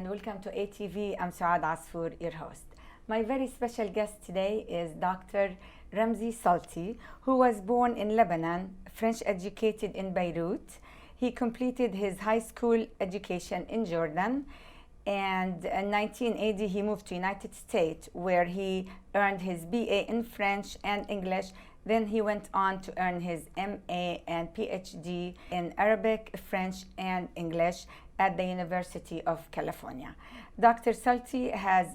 welcome to ATV. I'm Suad Asfour, your host. My very special guest today is Dr. Ramzi Salti, who was born in Lebanon, French educated in Beirut. He completed his high school education in Jordan, and in 1980 he moved to United States, where he earned his BA in French and English. Then he went on to earn his MA and PhD in Arabic, French, and English at the University of California. Dr. Salti has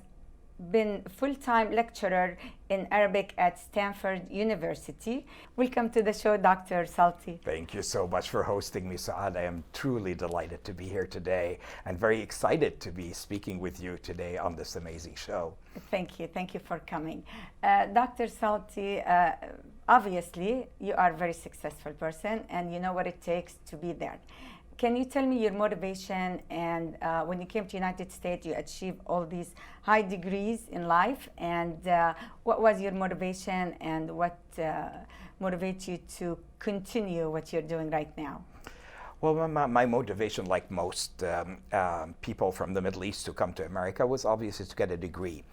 been full-time lecturer in Arabic at Stanford University. Welcome to the show, Dr. Salti. Thank you so much for hosting me, Saad. I am truly delighted to be here today and very excited to be speaking with you today on this amazing show. Thank you. Thank you for coming. Dr. Salti, obviously, you are a very successful person and you know what it takes to be there. Can you tell me your motivation and when you came to United States, you achieved all these high degrees in life, and what was your motivation and what motivates you to continue what you're doing right now? Well, my motivation, like most people from the Middle East who come to America, was obviously to get a degree.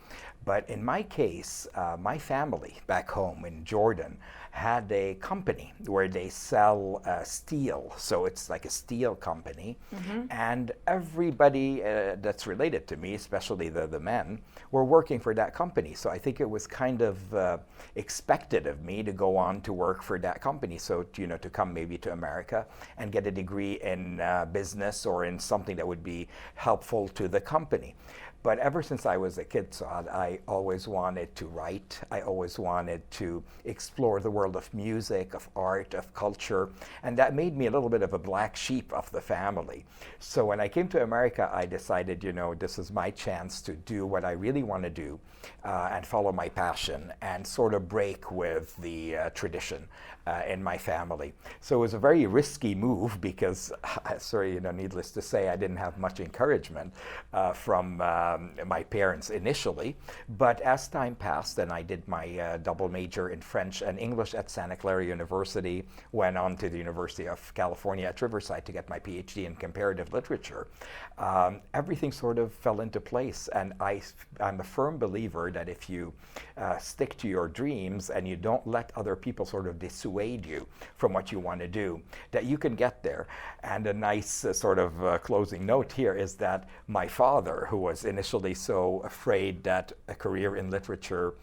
But in my case, my family back home in Jordan had a company where they sell steel. So it's like a steel company. Mm-hmm. And everybody that's related to me, especially the men, were working for that company. So I think it was kind of expected of me to go on to work for that company. So, to come maybe to America and get a degree in business or in something that would be helpful to the company. But ever since I was a kid, Saad, I always wanted to write. I always wanted to explore the world of music, of art, of culture. And that made me a little bit of a black sheep of the family. So when I came to America, I decided, this is my chance to do what I really want to do and follow my passion and sort of break with the tradition in my family. So it was a very risky move because, needless to say, I didn't have much encouragement from my parents initially. But as time passed and I did my double major in French and English at Santa Clara University, went on to the University of California at Riverside to get my PhD in comparative literature, everything sort of fell into place. And I'm a firm believer that if you stick to your dreams and you don't let other people sort of dissuade you from what you want to do, that you can get there. And a nice closing note here is that my father, who was initially so afraid that a career in literature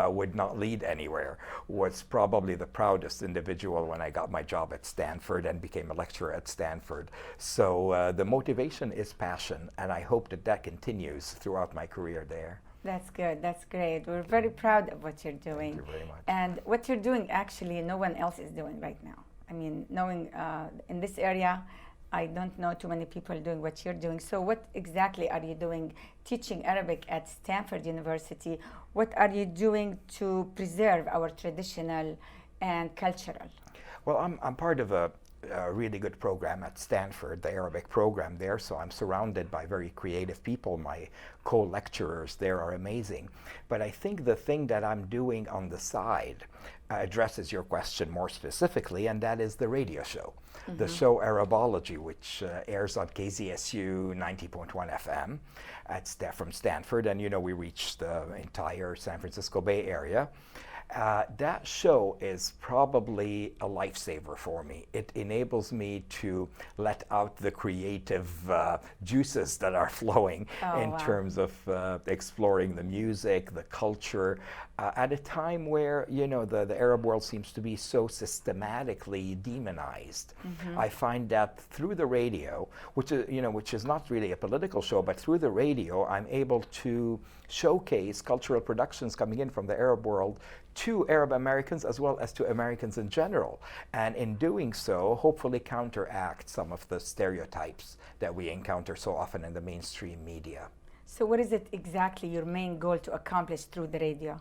would not lead anywhere, was probably the proudest individual when I got my job at Stanford and became a lecturer at Stanford. So the motivation is passion, and I hope that continues throughout my career there. That's good. That's great. We're very proud of what you're doing. Thank you very much. And what you're doing, actually, no one else is doing right now. I mean, knowing in this area, I don't know too many people doing what you're doing. So what exactly are you doing teaching Arabic at Stanford University? What are you doing to preserve our traditional and cultural? Well, I'm part of a really good program at Stanford, the Arabic program there, so I'm surrounded by very creative people. My co-lecturers there are amazing. But I think the thing that I'm doing on the side addresses your question more specifically, and that is the radio show. Mm-hmm. The show Arabology, which airs on KZSU 90.1 FM from Stanford, and we reach the entire San Francisco Bay Area. That show is probably a lifesaver for me. It enables me to let out the creative juices that are flowing in terms of exploring the music, the culture, at a time where, the Arab world seems to be so systematically demonized. Mm-hmm. I find that through the radio, which is not really a political show, but through the radio, I'm able to showcase cultural productions coming in from the Arab world to Arab Americans as well as to Americans in general. And in doing so, hopefully counteract some of the stereotypes that we encounter so often in the mainstream media. So what is it exactly your main goal to accomplish through the radio?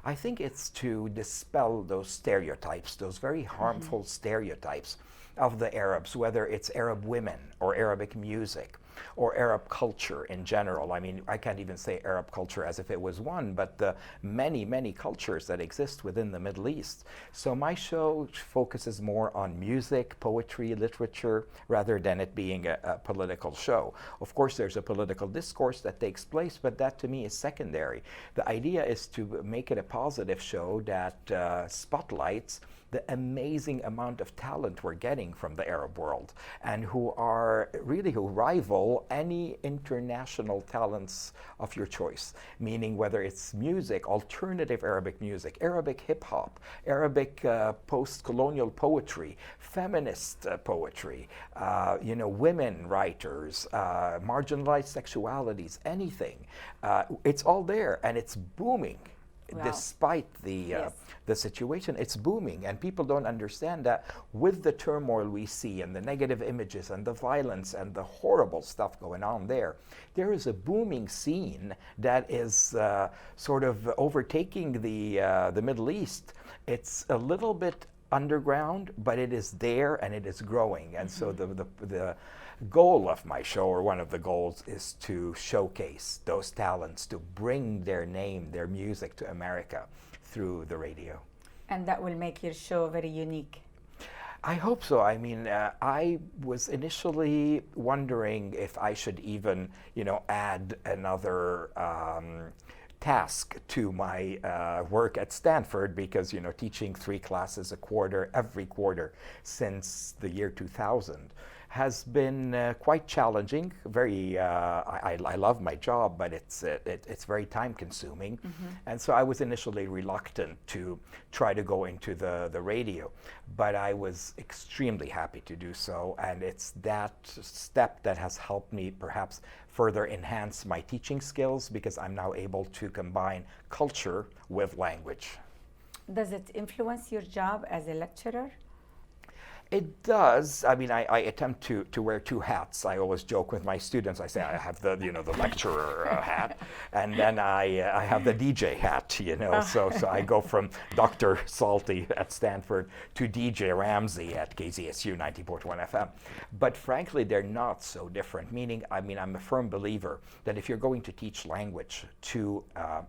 I think it's to dispel those stereotypes, those very harmful stereotypes of the Arabs, whether it's Arab women or Arabic music or Arab culture in general. I mean, I can't even say Arab culture as if it was one, but the many, many cultures that exist within the Middle East. So my show focuses more on music, poetry, literature, rather than it being a political show. Of course, there's a political discourse that takes place, but that to me is secondary. The idea is to make it a positive show that spotlights the amazing amount of talent we're getting from the Arab world, and who rival any international talents of your choice, meaning whether it's music, alternative Arabic music, Arabic hip-hop, Arabic post-colonial poetry, feminist poetry, women writers, marginalized sexualities, anything. It's all there, and it's booming. Wow. Despite the situation, it's booming, and people don't understand that with the turmoil we see and the negative images and the violence and the horrible stuff going on there is a booming scene that is sort of overtaking the Middle East. It's a little bit underground, but it is there and it is growing. And so the goal of my show, or one of the goals, is to showcase those talents, to bring their name, their music to America through the radio. And that will make your show very unique. I hope so. I mean, I was initially wondering if I should even, add another task to my work at Stanford, because teaching 3 classes a quarter, every quarter since the year 2000 has been quite challenging. Very, I love my job, but it's very time consuming. And so I was initially reluctant to try to go into the radio, but I was extremely happy to do so. And it's that step that has helped me perhaps further enhance my teaching skills, because I'm now able to combine culture with language. Does it influence your job as a lecturer? It does. I mean, I attempt to wear 2 hats. I always joke with my students. I say I have the lecturer hat, and then I have the DJ hat. So I go from Dr. Salti at Stanford to DJ Ramzi at KZSU 90.1 FM. But frankly, they're not so different. Meaning, I'm a firm believer that if you're going to teach language to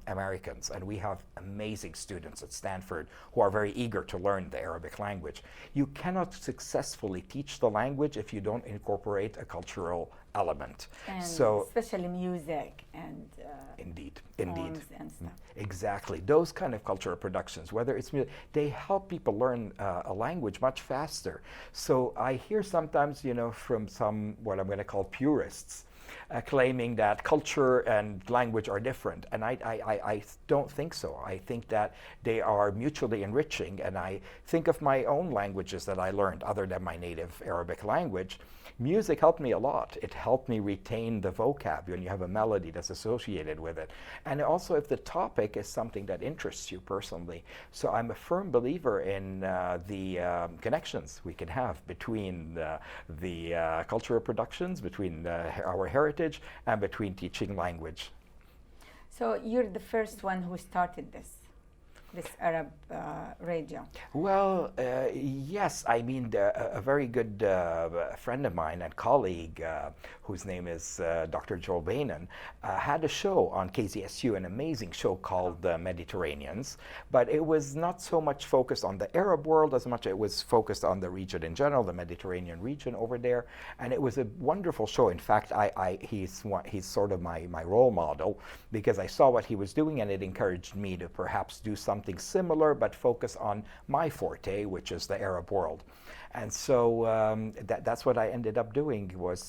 Americans, and we have amazing students at Stanford who are very eager to learn the Arabic language, you cannot successfully teach the language if you don't incorporate a cultural element. And so especially music and indeed and stuff. Exactly, those kind of cultural productions, whether it's music, they help people learn a language much faster. So I hear sometimes from some, what I'm going to call purists, claiming that culture and language are different. And I don't think so. I think that they are mutually enriching. And I think of my own languages that I learned other than my native Arabic language. Music helped me a lot. It helped me retain the vocab when you have a melody that's associated with it. And also if the topic is something that interests you personally. So I'm a firm believer in the connections we can have between the cultural productions, between our heritage, and between teaching language. So you're the first one who started this Arab radio. Well, yes. I mean, a very good friend of mine and colleague, whose name is Dr. Joel Bainan, had a show on KZSU, an amazing show called Mediterraneans. But it was not so much focused on the Arab world as much it was focused on the region in general, the Mediterranean region over there. And it was a wonderful show. In fact, he's sort of my role model, because I saw what he was doing, and it encouraged me to perhaps do something similar, but focus on my forte, which is the Arab world. And so that's what I ended up doing, was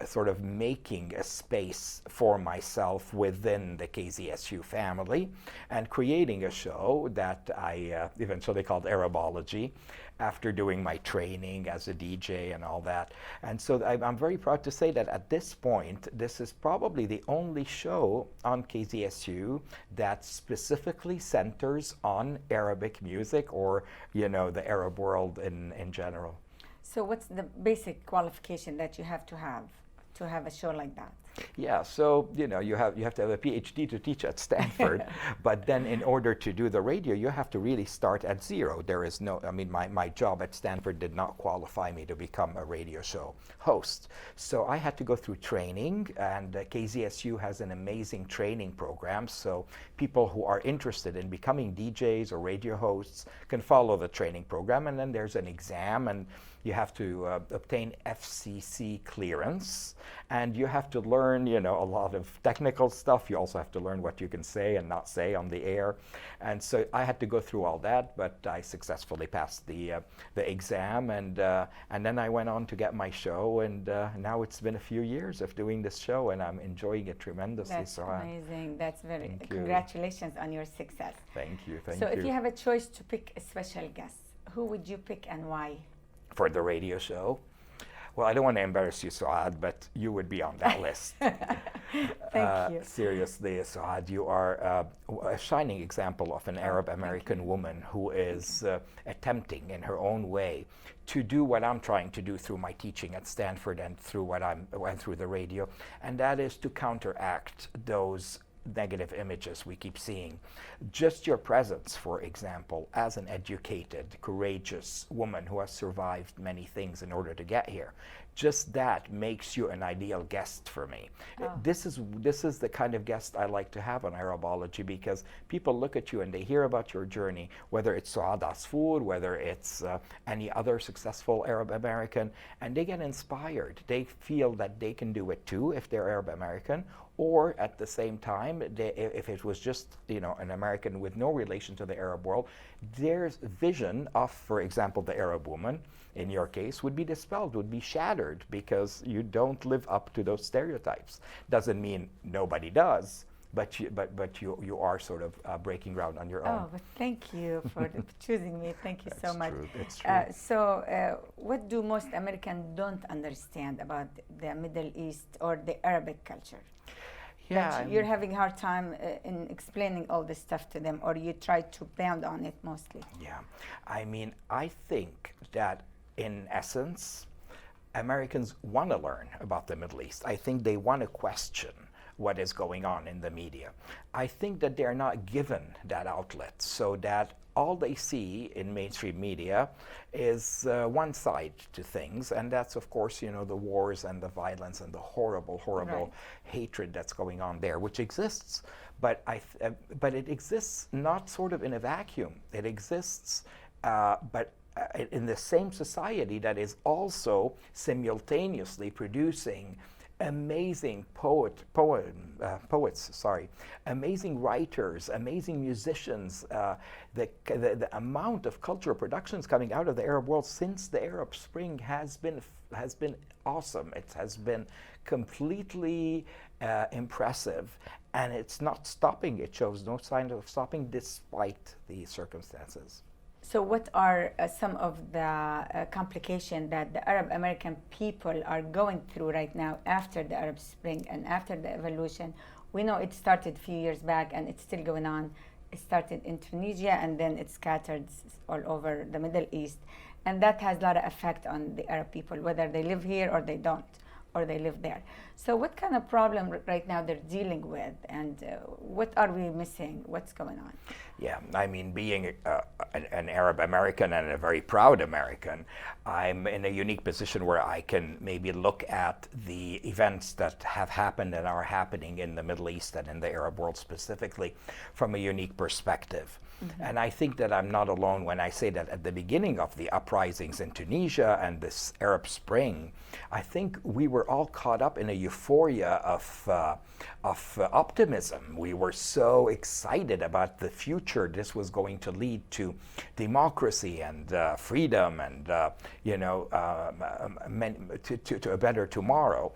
sort of making a space for myself within the KZSU family, and creating a show that I eventually called Arabology, after doing my training as a DJ and all that. And so I'm very proud to say that at this point, this is probably the only show on KZSU that specifically centers on Arabic music, or the Arab world in general. So what's the basic qualification that you have to have a show like that? Yeah, so you have to have a PhD to teach at Stanford, but then in order to do the radio, you have to really start at zero. There is no, I mean, my job at Stanford did not qualify me to become a radio show host. So I had to go through training, and KZSU has an amazing training program. So people who are interested in becoming DJs or radio hosts can follow the training program, and then there's an exam, and you have to obtain FCC clearance, and you have to learn, a lot of technical stuff. You also have to learn what you can say and not say on the air. And so I had to go through all that, but I successfully passed the exam, and then I went on to get my show, and now it's been a few years of doing this show, and I'm enjoying it tremendously. That's amazing. That's very, Thank you. Congratulations on your success. Thank you. So if you have a choice to pick a special guest, who would you pick and why? For the radio show? Well, I don't want to embarrass you, Suad, but you would be on that list. Thank you. Seriously, Suad, you are a shining example of an Arab American woman who is attempting in her own way to do what I'm trying to do through my teaching at Stanford and through the radio, and that is to counteract those negative images we keep seeing. Just your presence, for example, as an educated, courageous woman who has survived many things in order to get here, just that makes you an ideal guest for me. Oh. This is the kind of guest I like to have on Arabology, because people look at you and they hear about your journey, whether it's Suad Asfour, whether it's any other successful Arab American, and they get inspired. They feel that they can do it too if they're Arab American, or at the same time, if it was just an American with no relation to the Arab world, their vision of, for example, the Arab woman, in your case, would be dispelled, would be shattered, because you don't live up to those stereotypes. Doesn't mean nobody does, but you are sort of breaking ground on your own. Oh, but thank you for choosing me. Thank you so much. That's true. So what do most Americans don't understand about the Middle East or the Arabic culture? Yeah, You're having a hard time in explaining all this stuff to them, or you try to pound on it mostly? Yeah, I mean, I think that in essence, Americans want to learn about the Middle East. I think they want to question what is going on in the media. I think that they're not given that outlet, so that all they see in mainstream media is one side to things, and that's, of course, the wars and the violence and the horrible Right. hatred that's going on there, which exists. But but it exists not sort of in a vacuum. It exists, but in the same society that is also simultaneously producing amazing poets, amazing writers, amazing musicians. The amount of cultural productions coming out of the Arab world since the Arab Spring has been awesome. It has been completely impressive, and it's not stopping. It shows no sign of stopping despite the circumstances. So what are some of the complications that the Arab American people are going through right now after the Arab Spring and after the evolution? We know it started a few years back and it's still going on. It started in Tunisia and then it scattered all over the Middle East. And that has a lot of effect on the Arab people, whether they live here or they don't, or they live there. So what kind of problem right now they're dealing with, and what are we missing? What's going on? Yeah, I mean, being an Arab American and a very proud American, I'm in a unique position where I can maybe look at the events that have happened and are happening in the Middle East and in the Arab world specifically from a unique perspective. Mm-hmm. And I think that I'm not alone when I say that at the beginning of the uprisings in Tunisia and this Arab Spring, I think we were all caught up in a euphoria of optimism. We were so excited about the future this was going to lead to democracy and freedom and to a better tomorrow.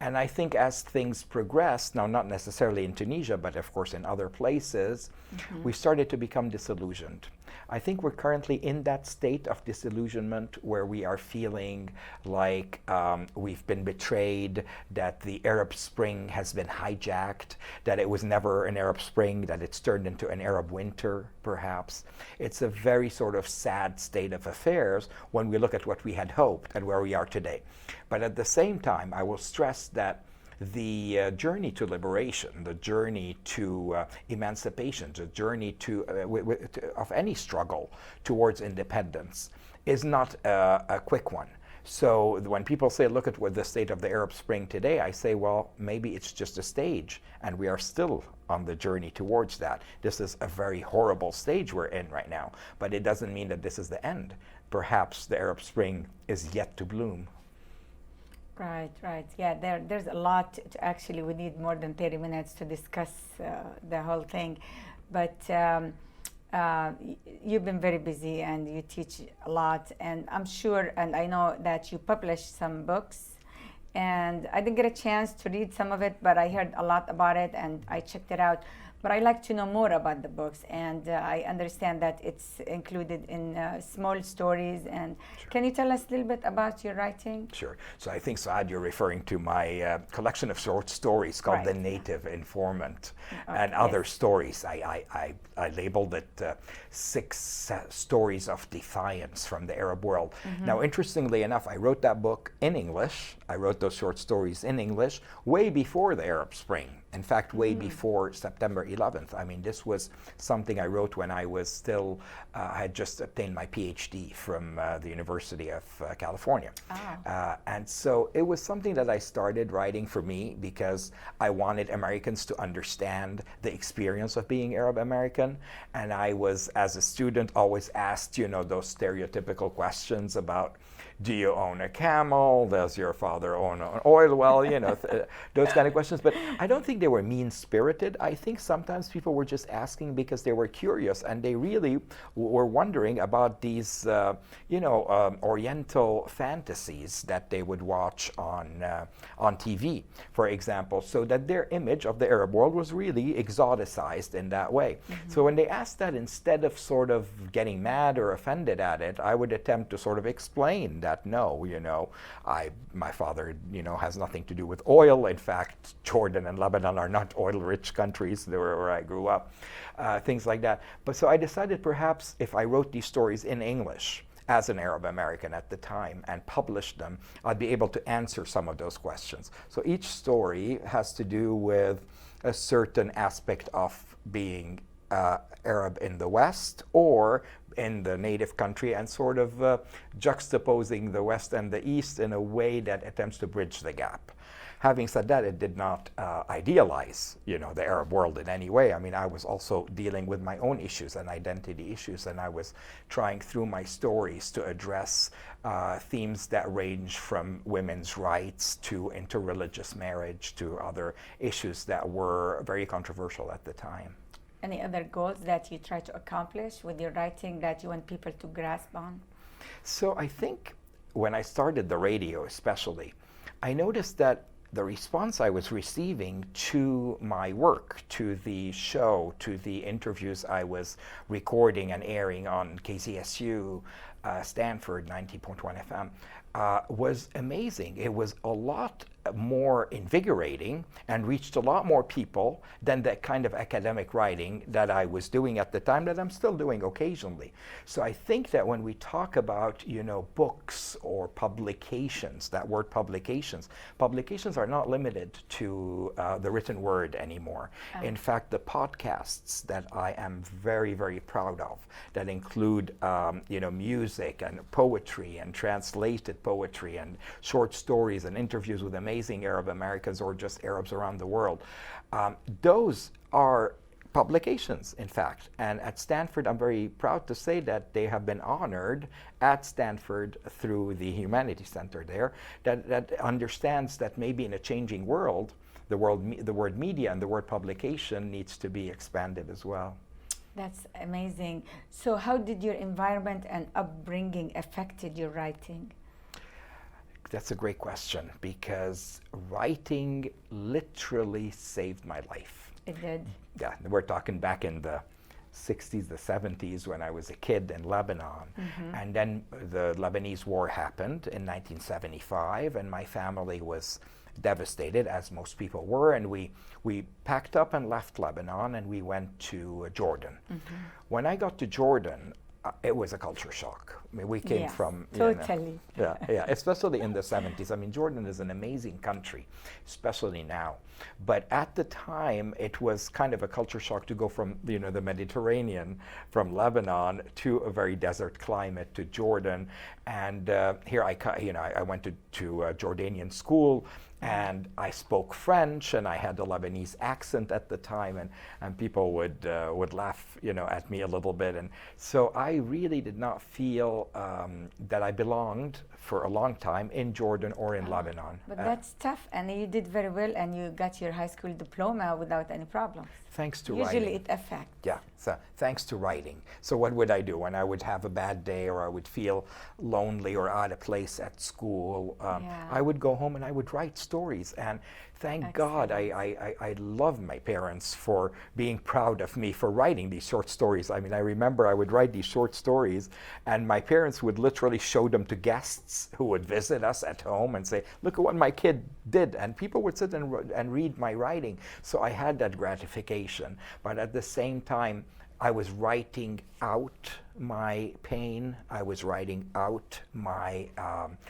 And I think as things progressed, now not necessarily in Tunisia, but of course in other places, mm-hmm. we started to become disillusioned. I think we're currently in that state of disillusionment where we are feeling like we've been betrayed, that the Arab Spring has been hijacked, that it was never an Arab Spring, that it's turned into an Arab winter, perhaps. It's a very sort of sad state of affairs when we look at what we had hoped and where we are today. But at the same time, I will stress that the journey to liberation, the journey to emancipation, the journey of any struggle towards independence is not a quick one. So when people say, look at what the state of the Arab Spring today, I say, well, maybe it's just a stage, and we are still on the journey towards that. This is a very horrible stage we're in right now, but it doesn't mean that this is the end. Perhaps the Arab Spring is yet to bloom. Right, right. Yeah, there's a lot to actually, we need more than 30 minutes to discuss the whole thing. But you've been very busy and you teach a lot, and I'm sure, and I know that you published some books, and I didn't get a chance to read some of it, but I heard a lot about it and I checked it out. But I like to know more about the books, and I understand that it's included in small stories. And Sure. Can you tell us a little bit about your writing? Sure. So I think, Suad, you're referring to my collection of short stories called Right. The Native Informant Okay, and Other yes. Stories. I labeled it Six Stories of Defiance from the Arab World. Now, interestingly enough, I wrote that book in English. I wrote those short stories in English way before the Arab Spring. In fact, way before September 11th. I mean, this was something I wrote when I was still, I had just obtained my PhD from the University of California. And so it was something that I started writing for me because I wanted Americans to understand the experience of being Arab American. And I was, as a student, always asked, you know, those stereotypical questions about, do you own a camel? Does your father own an oil well? You know, those kind of questions. But I don't think they were mean-spirited. I think sometimes people were just asking because they were curious and they really were wondering about these, Oriental fantasies that they would watch on TV, for example, so that their image of the Arab world was really exoticized in that way. So when they asked that, instead of sort of getting mad or offended at it, I would attempt to sort of explain that no, my father, has nothing to do with oil. In fact, Jordan and Lebanon are not oil-rich countries where I grew up, things like that. But so I decided perhaps if I wrote these stories in English as an Arab American at the time and published them, I'd be able to answer some of those questions. So each story has to do with a certain aspect of being Arab in the West or in the native country, and sort of juxtaposing the West and the East in a way that attempts to bridge the gap. Having said that, it did not idealize, the Arab world in any way. I mean, I was also dealing with my own issues and identity issues, and I was trying through my stories to address themes that range from women's rights to interreligious marriage to other issues that were very controversial at the time. Any other goals that you try to accomplish with your writing that you want people to grasp on? So I think when I started the radio especially, I noticed that the response I was receiving to my work, to the show, to the interviews I was recording and airing on KZSU Stanford 90.1 FM, was amazing. It was a lot more invigorating and reached a lot more people than the kind of academic writing that I was doing at the time, that I'm still doing occasionally. So I think that when we talk about, books or publications, that word publications are not limited to the written word anymore. In fact, the podcasts that I am very, very proud of, that include, music and poetry and translated poetry and short stories and interviews with amazing Arab Americans or just Arabs around the world. Those are publications, in fact. And at Stanford, I'm very proud to say that they have been honored at Stanford through the Humanities Center there, that understands that maybe in a changing world, the word media and the word publication needs to be expanded as well. That's amazing. So how did your environment and upbringing affected your writing? That's a great question, because writing literally saved my life. It did? Yeah, we're talking back in the 60s, the 70s, when I was a kid in Lebanon. And then the Lebanese war happened in 1975, and my family was devastated, as most people were, and we packed up and left Lebanon, and we went to Jordan. When I got to Jordan, it was a culture shock. I mean, we came Yes, from totally. yeah, especially in the 70s. I mean, Jordan is an amazing country, especially now. But at the time, it was kind of a culture shock to go from the Mediterranean, from Lebanon to a very desert climate to Jordan. And here I went to Jordanian school. And I spoke French, and I had a Lebanese accent at the time, and people would laugh, at me a little bit. And so I really did not feel that I belonged for a long time in Jordan or in Lebanon. But that's tough, and you did very well, and you got your high school diploma without any problems. Thanks to Usually writing. it affects. Yeah, so thanks to writing. So what would I do when I would have a bad day or I would feel lonely or out of place at school? I would go home and I would write stories. And thank God I love my parents for being proud of me for writing these short stories. I mean, I remember I would write these short stories and my parents would literally show them to guests who would visit us at home and say, look at what my kid did. And people would sit and read my writing. So I had that gratification. But at the same time, I was writing out my pain. I was writing out my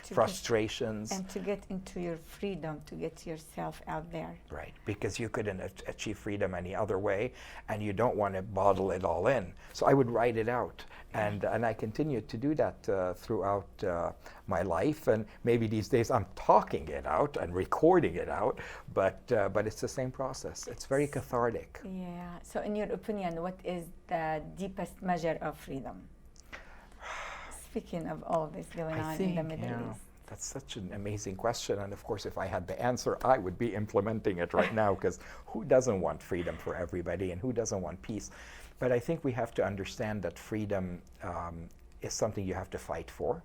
frustrations. And to get into your freedom, to get yourself out there. Right, because you couldn't achieve freedom any other way, and you don't want to bottle it all in. So I would write it out, and I continued to do that throughout my life. And maybe these days I'm talking it out and recording it out, but it's the same process. It's very cathartic. Yeah. So in your opinion, what is the deepest measure of freedom? Speaking of all this going on in the Middle East. That's such an amazing question. And of course, if I had the answer, I would be implementing it right now, because who doesn't want freedom for everybody and who doesn't want peace? But I think we have to understand that freedom is something you have to fight for.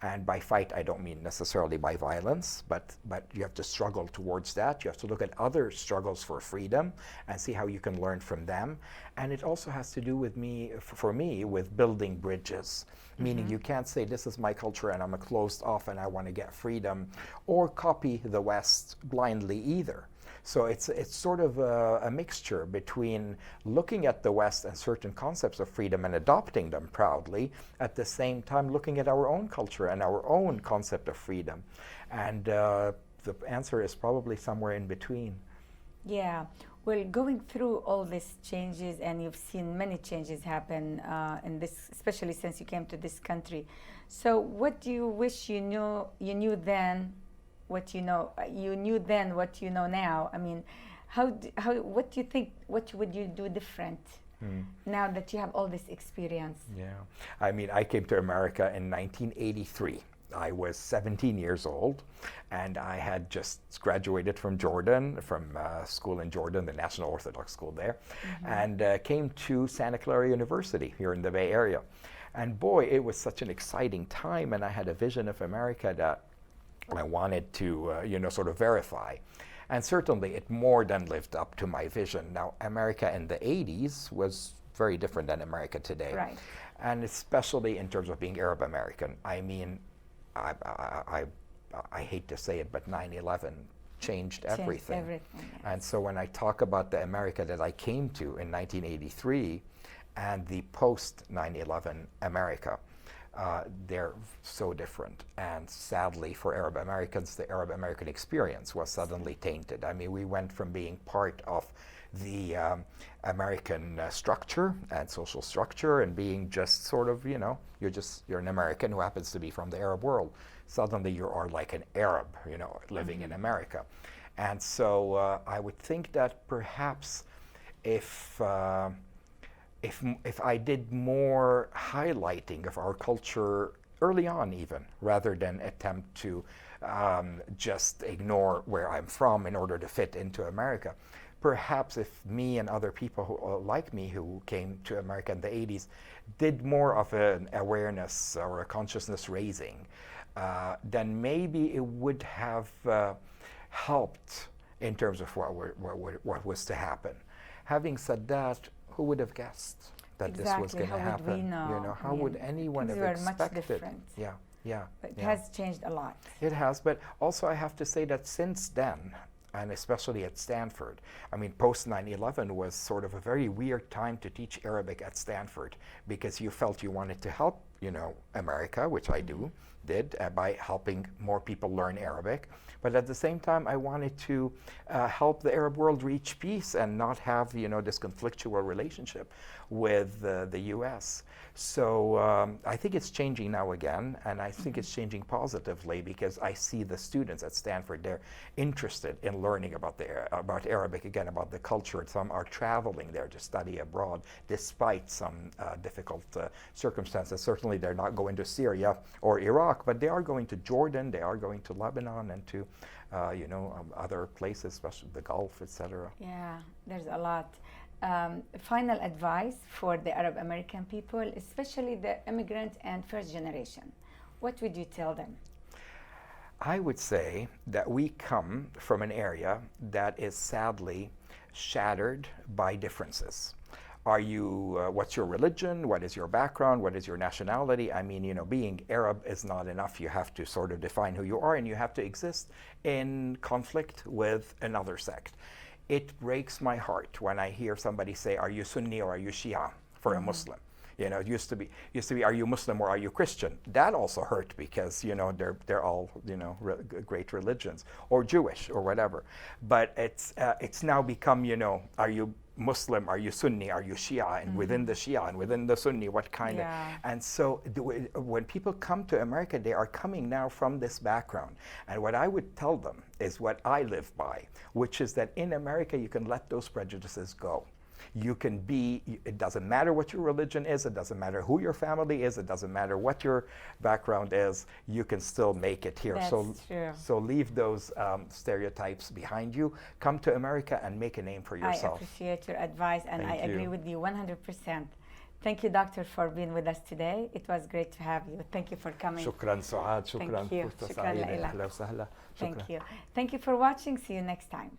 And by fight, I don't mean necessarily by violence, but you have to struggle towards that. You have to look at other struggles for freedom and see how you can learn from them. And it also has to do with for me, with building bridges. Meaning you can't say, this is my culture and I'm a closed off and I want to get freedom, or copy the West blindly either. So it's sort of a mixture between looking at the West and certain concepts of freedom and adopting them proudly, at the same time looking at our own culture and our own concept of freedom. And the answer is probably somewhere in between. Yeah. Well, going through all these changes, and you've seen many changes happen in this, especially since you came to this country. So what do you wish you knew then? What you knew then, what you know now. I mean, what do you think? What would you do different now that you have all this experience? Yeah, I mean, I came to America in 1983. I was 17 years old, and I had just graduated from Jordan, from school in Jordan, the National Orthodox school there, and came to Santa Clara University here in the Bay Area. And boy, it was such an exciting time, and I had a vision of America that I wanted to, sort of verify. And certainly it more than lived up to my vision. Now, America in the 80s was very different than America today. Right. And especially in terms of being Arab American. I mean, I hate to say it, but 9/11 changed everything. Yes. And so when I talk about the America that I came to in 1983 and the post 9/11 America, they're so different. And sadly for Arab Americans, the Arab American experience was suddenly tainted. I mean, we went from being part of the American structure and social structure and being just sort of, you're an American who happens to be from the Arab world. Suddenly you are like an Arab, living in America. And so I would think that perhaps if I did more highlighting of our culture early on even, rather than attempt to just ignore where I'm from in order to fit into America, perhaps if me and other people like me who came to America in the 80s did more of an awareness or a consciousness raising, then maybe it would have helped in terms of what was to happen. Having said that, who would have guessed that this was going to happen? Would we know? How would anyone have expected? Much different. Yeah. But it has changed a lot. It has, but also I have to say that since then, and especially at Stanford. I mean, post 9/11 was sort of a very weird time to teach Arabic at Stanford, because you felt you wanted to help, America, which I did by helping more people learn Arabic. But at the same time, I wanted to help the Arab world reach peace and not have, this conflictual relationship with the U.S. So I think it's changing now again, and I think it's changing positively, because I see the students at Stanford, they're interested in learning about Arabic again, about the culture. Some are traveling there to study abroad, despite some difficult circumstances. Certainly they're not going to Syria or Iraq, but they are going to Jordan, they are going to Lebanon, and to other places, especially the Gulf, etc. Yeah, there's a lot. Final advice for the Arab American people, especially the immigrant and first generation. What would you tell them? I would say that we come from an area that is sadly shattered by differences. Are you, what's your religion? What is your background? What is your nationality? I mean, being Arab is not enough. You have to sort of define who you are, and you have to exist in conflict with another sect. It breaks my heart when I hear somebody say, are you Sunni or are you Shia for a Muslim? It used to be, are you Muslim or are you Christian? That also hurt, because, they're all, great religions, or Jewish or whatever. But it's now become, are you Muslim, are you Sunni, are you Shia, and within the Shia and within the Sunni, what kind of, and so when people come to America, they are coming now from this background. And what I would tell them is what I live by, which is that in America, you can let those prejudices go. You can be, it doesn't matter what your religion is, it doesn't matter who your family is, it doesn't matter what your background is, you can still make it here. That's true. So leave those stereotypes behind you, come to America and make a name for yourself. I appreciate your advice, and Thank I agree with you 100%. Thank you, Doctor, for being with us today. It was great to have you. Thank you for coming. شكرا سعاد، شكرا. Thank you. شكرا لك. أهلا وسهلا. Thank you. Thank you for watching. See you next time.